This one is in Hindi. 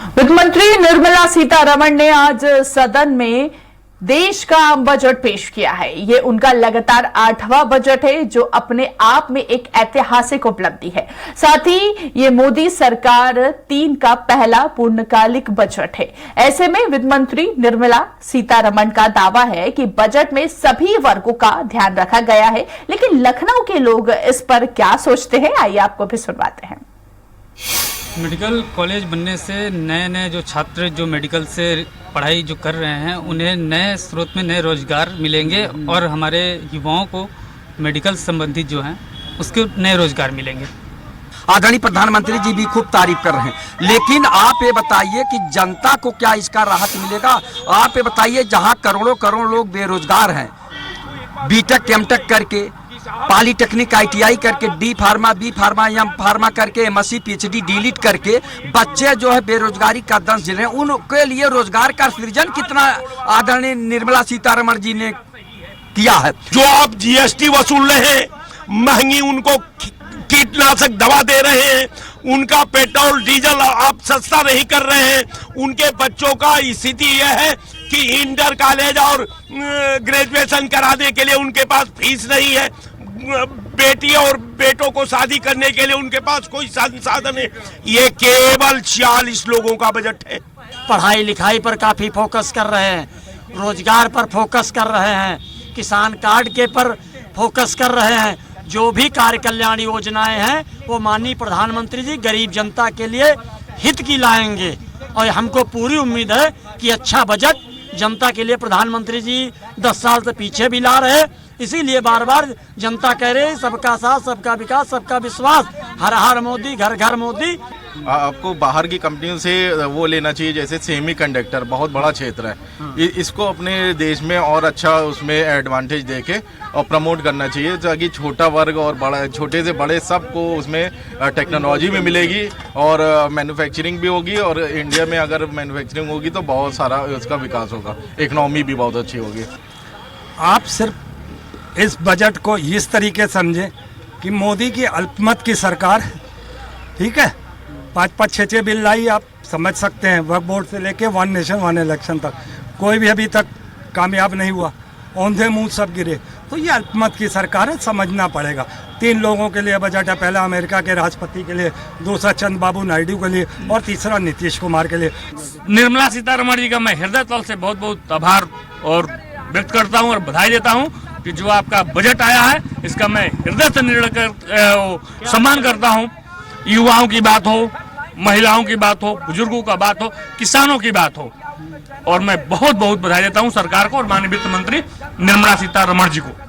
वित्त मंत्री निर्मला सीतारमण ने आज सदन में देश का बजट पेश किया है। ये उनका लगातार 8वां बजट है, जो अपने आप में एक ऐतिहासिक उपलब्धि है। साथ ही ये मोदी सरकार 3 का पहला पूर्णकालिक बजट है। ऐसे में वित्त मंत्री निर्मला सीतारमण का दावा है कि बजट में सभी वर्गों का ध्यान रखा गया है। लेकिन लखनऊ के लोग इस पर क्या सोचते हैं, आइए आपको भी सुनवाते हैं। मेडिकल कॉलेज बनने से नए जो छात्र जो मेडिकल से पढ़ाई जो कर रहे हैं, उन्हें नए स्रोत में नए रोजगार मिलेंगे और हमारे युवाओं को मेडिकल संबंधित जो हैं उसके नए रोजगार मिलेंगे। आदरणीय प्रधानमंत्री जी भी खूब तारीफ कर रहे हैं, लेकिन आप ये बताइए कि जनता को क्या इसका राहत मिलेगा? आप ये बताइए, जहां करोड़ों लोग बेरोजगार हैं, बीटेक एमटेक करके, पॉलीटेक्निक ITI करके, D pharma B pharma M pharma करके, MSc PhD डिलीट करके बच्चे जो है बेरोजगारी का दंश झेल रहे हैं। उनके लिए रोजगार का सृजन कितना आदरणीय निर्मला सीतारमण जी ने किया है। जो आप GST वसूल रहे हैं, महंगी उनको कीटनाशक दवा दे रहे हैं, उनका पेट्रोल डीजल आप सस्ता नहीं कर रहे हैं। उनके बच्चों का स्थिति यह है कि इंटर कॉलेज और ग्रेजुएशन कराने के लिए उनके पास फीस नहीं है। बेटी और बेटों को शादी करने के लिए उनके पास कोई संसाधन है। ये केवल 46 लोगों का बजट है। पढ़ाई लिखाई पर काफी फोकस कर रहे हैं, रोजगार पर फोकस कर रहे हैं, किसान कार्ड के पर फोकस कर रहे हैं। जो भी कार्य कल्याण योजनाएं हैं वो माननीय प्रधानमंत्री जी गरीब जनता के लिए हित की लाएंगे और हमको पूरी उम्मीद है कि अच्छा बजट जनता के लिए प्रधानमंत्री जी 10 साल से पीछे भी ला रहे। इसीलिए बार बार जनता कह रही है, सबका साथ, सबका विकास, सबका विश्वास, हर हर मोदी, घर घर मोदी। आपको बाहर की कंपनियों से वो लेना चाहिए, जैसे सेमीकंडक्टर बहुत बड़ा क्षेत्र है, इसको अपने देश में और अच्छा उसमें एडवांटेज देके और प्रमोट करना चाहिए, ताकि छोटा वर्ग और बड़ा, छोटे से बड़े सबको उसमें टेक्नोलॉजी भी मिलेगी और मैन्युफैक्चरिंग भी होगी। और इंडिया में अगर मैन्युफैक्चरिंग होगी तो बहुत सारा उसका विकास होगा, इकनॉमी भी बहुत अच्छी होगी। आप सिर्फ इस बजट को इस तरीके समझें कि मोदी की अल्पमत की सरकार, ठीक है, 5-5, 6-6 बिल लाई, आप समझ सकते हैं। वक्फ बोर्ड से लेके 1 नेशन 1 इलेक्शन तक कोई भी अभी तक कामयाब नहीं हुआ, औंधे मुंह सब गिरे। तो ये अल्पमत की सरकार है, समझना पड़ेगा। 3 लोगों के लिए बजट है, पहला अमेरिका के राष्ट्रपति के लिए, दूसरा चंद्रबाबू नायडू के लिए और तीसरा नीतीश कुमार के लिए। निर्मला सीतारमण जी का मैं हृदय तल से बहुत बहुत आभार और व्यक्त करता हूँ और बधाई देता हूँ कि जो आपका बजट आया है इसका मैं हृदय से निर्णय कर सम्मान करता हूँ। युवाओं की बात हो, महिलाओं की बात हो, बुजुर्गों का बात हो, किसानों की बात हो, और मैं बहुत बहुत बधाई देता हूँ सरकार को और माननीय वित्त मंत्री निर्मला सीतारमण जी को।